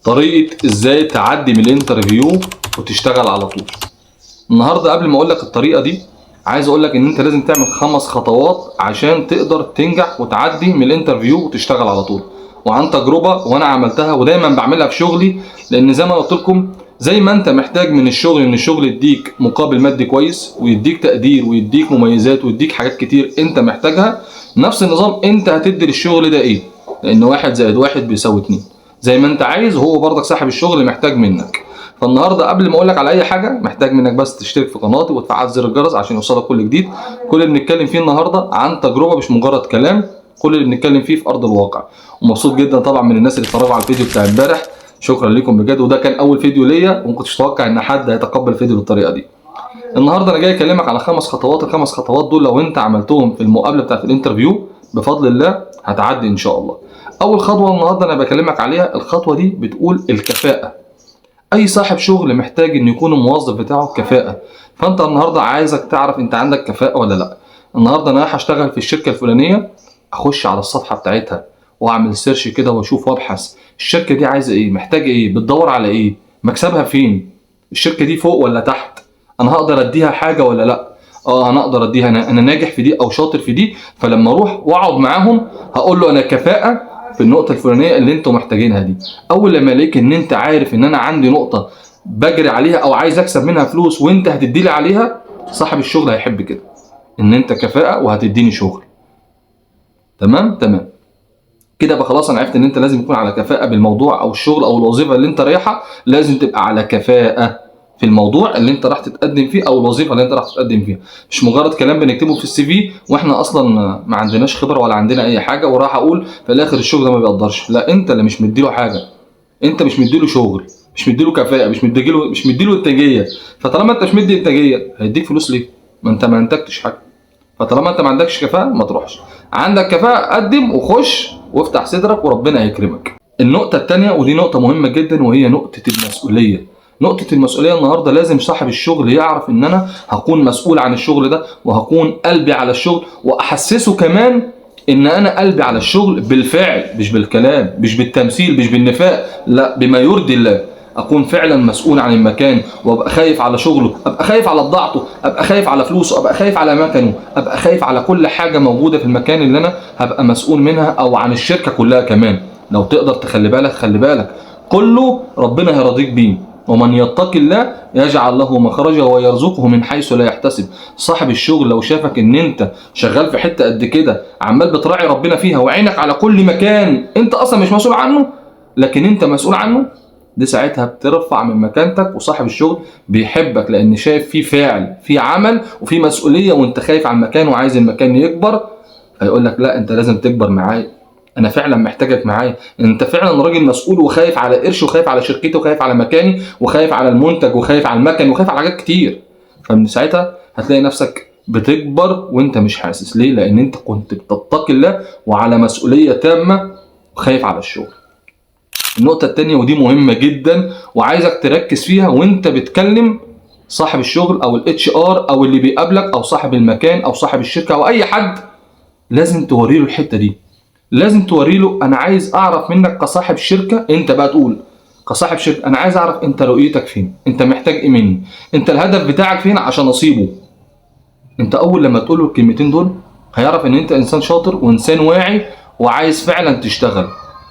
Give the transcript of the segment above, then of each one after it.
طريقة ازاي تعدي من الانترفيو وتشتغل على طول. النهارده قبل ما اقول لك الطريقة دي عايز اقول لك ان انت لازم تعمل 5 خطوات عشان تقدر تنجح وتعدي من الانترفيو وتشتغل على طول. وعن تجربة وانا عملتها ودايما بعملها في شغلي، لان زي ما قلت لكم زي ما انت محتاج من الشغل ان الشغل يديك مقابل مادي كويس ويديك تقدير ويديك مميزات ويديك حاجات كتير انت محتاجها، نفس النظام انت هتدي للشغل ده ايه؟ لان 1 زائد 1 بيساوي 2. زي ما انت عايز هو برضك صاحب الشغل محتاج منك. فالنهارده قبل ما اقول لك على اي حاجه محتاج منك بس تشترك في قناتي وتفعل زر الجرس عشان يوصلك كل جديد. كل اللي بنتكلم فيه النهارده عن تجربه مش مجرد كلام، كل اللي بنتكلم فيه في ارض الواقع. ومبسوط جدا طبعا من الناس اللي اتفرجوا على الفيديو بتاع امبارح، شكرا لكم بجد. وده كان اول فيديو ليا وما كنتش اتوقع ان حد هيتقبل الفيديو بالطريقه دي. النهارده انا جاي اكلمك على 5 خطوات. ال5 خطوات دول لو انت عملتهم في المقابله بتاعت الانترفيو بفضل الله هتعدي ان شاء الله. اول خطوه النهارده انا بكلمك عليها، الخطوه دي بتقول الكفاءه. اي صاحب شغل محتاج ان يكون الموظف بتاعه كفاءه. فانت النهارده عايزك تعرف انت عندك كفاءه ولا لا. النهارده انا رايح اشتغل في الشركه الفلانيه، اخش على الصفحه بتاعتها واعمل سيرش كده واشوف وابحث الشركه دي عايزه ايه، محتاجه ايه، بتدور على ايه، مكسبها فين، الشركه دي فوق ولا تحت، انا هقدر اديها حاجه ولا لا. انا اقدر اديها، انا ناجح في دي او شاطر في دي، فلما اروح واقعد معاهم هقول له انا كفاءه في النقطه الفلانيه اللي انتوا محتاجينها دي. اول لما الاقيك ان انت عارف ان انا عندي نقطه بجري عليها او عايز اكسب منها فلوس وانت هتدي لي عليها، صاحب الشغل هيحب كده ان انت كفاءه وهتديني شغل. تمام كده بقى خلاص انا عرفت ان انت لازم تكون على كفاءه بالموضوع او الشغل او الوظيفه اللي انت رايحها، لازم تبقى على كفاءه في الموضوع اللي انت راح تتقدم فيه او الوظيفه اللي انت راح تتقدم فيها. مش مجرد كلام بنكتبه في السي في واحنا اصلا ما عندناش خبره ولا عندنا اي حاجه وراح اقول في الاخر الشغل ده ما بيقدرش. لا، انت اللي مش مديله حاجه، انت مش مديله شغل، مش مديله كفاءه، مش مديله انتاجيه. فطالما انت مش مدي انتاجيه هيديك فلوس ليه؟ ما انت ما انتجتش حاجه. فطالما انت ما عندكش كفاءه ما تروحش. عندك كفاءه قدم وخش وافتح صدرك وربنا هيكرمك. النقطه الثانيه ودي نقطه مهمه جدا وهي نقطه المسؤوليه. نقطه المسؤوليه النهارده لازم صاحب الشغل يعرف ان انا هكون مسؤول عن الشغل ده وهكون قلبي على الشغل، واحسسه كمان ان انا قلبي على الشغل بالفعل مش بالكلام مش بالتمثيل مش بالنفاق، لا بما يرضي الله. اكون فعلا مسؤول عن المكان وابقى خايف على شغله، ابقى خايف على بضاعته، ابقى خايف على فلوسه، ابقى خايف على مكانه، ابقى خايف على كل حاجه موجوده في المكان اللي انا هبقى مسؤول منها او عن الشركه كلها كمان. لو تقدر تخلي بالك خلي بالك، كله ربنا هيرضيك بيه. ومن يتق الله يجعل له مخرجا ويرزقه من حيث لا يحتسب. صاحب الشغل لو شافك ان انت شغال في حته قد كده عمال بتراعي ربنا فيها وعينك على كل مكان انت اصلا مش مسؤول عنه لكن انت مسؤول عنه، دي ساعتها بترفع من مكانتك وصاحب الشغل بيحبك لان شايف في فعل في عمل وفي مسؤوليه وانت خايف على المكان وعايز المكان يكبر. فيقول لك لا انت لازم تكبر معايا، انا فعلا محتاجك معايا، انت فعلا راجل مسؤول وخايف على قرش وخايف على شركتي وخايف على مكاني وخايف على المنتج وخايف على المكن وخايف على حاجات كتير. فمن ساعتها هتلاقي نفسك بتكبر وانت مش حاسس. ليه؟ لان انت كنت بتتقي الله وعلى مسؤوليه تامه وخايف على الشغل. النقطة التانية ودي مهمة جدا وعايزك تركز فيها وانت بتكلم صاحب الشغل او الاتش ار او اللي بيقابلك او صاحب المكان او صاحب الشركة او اي حد، لازم توريله الحتة دي. لازم توريله انا عايز اعرف منك كصاحب شركة، انت بقى تقول كصاحب شركة انا عايز اعرف انت رؤيتك فين، انت محتاج ايه مني، انت الهدف بتاعك فين عشان اصيبه. انت اول لما تقول له الكلمتين دول هيعرف ان انت انسان شاطر وانسان واعي وعايز فعلا تشتغل.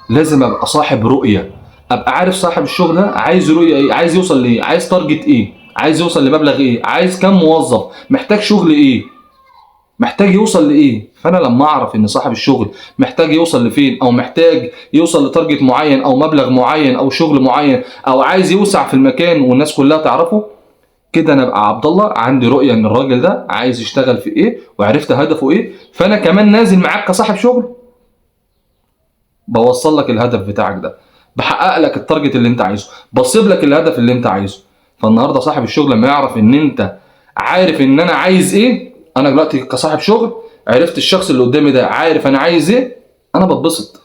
لازم ابقى صاحب رؤيه، ابقى عارف صاحب الشغل ده عايز رؤيه ايه، عايز يوصل لايه، عايز تارجت ايه، عايز يوصل لمبلغ ايه، عايز كم موظف، محتاج شغل ايه، محتاج يوصل لايه. فانا لما اعرف ان صاحب الشغل محتاج يوصل لفين او محتاج يوصل لتارجت معين او مبلغ معين او شغل معين او عايز يوسع في المكان والناس كلها تعرفه، كده انا ابقى عبد الله عندي رؤيه ان الراجل ده عايز يشتغل في ايه وعرفت هدفه ايه. فانا كمان نازل معاك كصاحب شغل بوصل لك الهدف بتاعك ده، بحقق لك التارجت اللي انت عايزه، بصيب لك الهدف اللي انت عايزه. فالنهارده صاحب الشغل لما يعرف ان انت عارف ان انا عايز ايه، انا دلوقتي كصاحب شغل عرفت الشخص اللي قدامي ده عارف انا عايز ايه، انا بتبسط.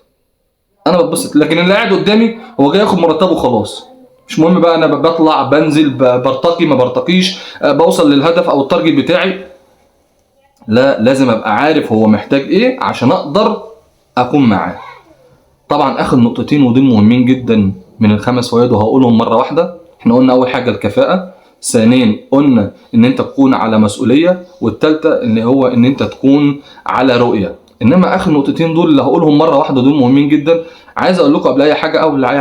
لكن اللي قاعد قدامي هو جاي ياخد مرتبه خلاص، مش مهم بقى انا بطلع بنزل برتقي ما برتقيش، بوصل للهدف او التارجت بتاعي. لا، لازم ابقى عارف هو محتاج ايه عشان اقدر اكون معاه. طبعا اخر نقطتين ودول مهمين جدا من الخمس فوائد وهقولهم مرة واحدة. احنا قلنا أول حاجة الكفاءة، ثانيا قلنا إن أنت تكون على مسؤولية، والتالتة اللي هو إن أنت تكون على رؤية. إنما آخر نقطتين دول اللي هقولهم مرة واحدة دول مهمين جدا. عايز أقول لكم قبل أي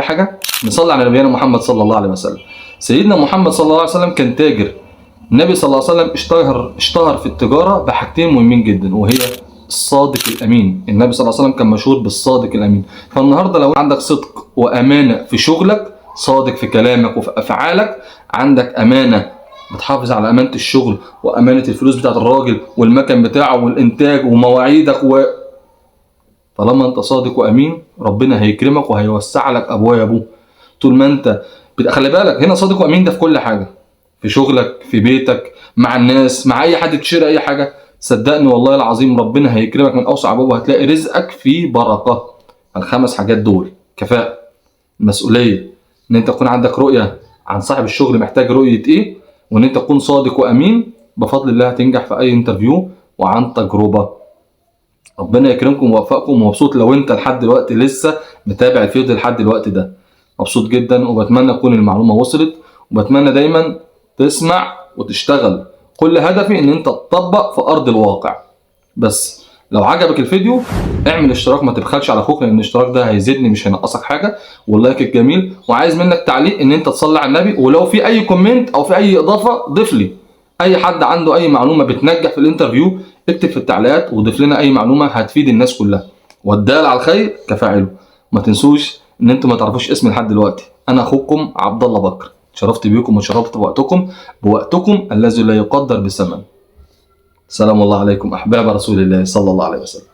حاجة نصلي على نبينا محمد صلى الله عليه وسلم. سيدنا محمد صلى الله عليه وسلم كان تاجر. النبي صلى الله عليه وسلم اشتهر في التجارة بحاجتين مهمين جدا، وهي الصادق الأمين. النبي صلى الله عليه وسلم كان مشهور بالصادق الأمين. فالنهاردة لو عندك صدق وأمانة في شغلك، صادق في كلامك وفي أفعالك، عندك أمانة بتحافظ على أمانة الشغل وأمانة الفلوس بتاعت الراجل والمكن بتاعه والإنتاج ومواعيدك طالما أنت صادق وأمين، ربنا هيكرمك وهيوسع لك أبوابه. طول ما أنت خلي بالك هنا صادق وأمين ده في كل حاجة، في شغلك، في بيتك، مع الناس، مع أي حد تشتري أي حاجة، صدقني والله العظيم ربنا هيكرمك من أوسع أبوابه، وهتلاقي رزقك فيه بركة. الخمس حاجات دول: كفاءة، مسؤولية، إن أنت تكون عندك رؤية عن صاحب الشغل محتاج رؤية إيه، وإن أنت تكون صادق وأمين. بفضل الله هتنجح في أي انترفيو وعن تجربة. ربنا يكرمكم ويوفقكم، ومبسوط لو أنت لحد دلوقتي لسه متابع الفيديو لحد الوقت ده. مبسوط جدا، وبتمنى تكون المعلومة وصلت، وبتمنى دايما تسمع وتشتغل. كل هدفي ان انت تطبق في ارض الواقع. بس لو عجبك الفيديو اعمل اشتراك، ما تبخلش على اخوك، لان الاشتراك ده هيزيدني مش هينقصك حاجه، واللايك الجميل. وعايز منك تعليق ان انت تصلي على النبي، ولو في اي كومنت او في اي اضافه ضيف لي. اي حد عنده اي معلومه بتنجح في الانترفيو اكتب في التعليقات وضيف لنا اي معلومه هتفيد الناس كلها. والدال على الخير كفاعله. ما تنسوش ان انتم ما تعرفوش اسمي لحد دلوقتي، انا اخوكم عبد الله بكر. شرفت بيكم وشرفت بوقتكم الذي لا يقدر بثمن. سلام الله عليكم احباب رسول الله صلى الله عليه وسلم.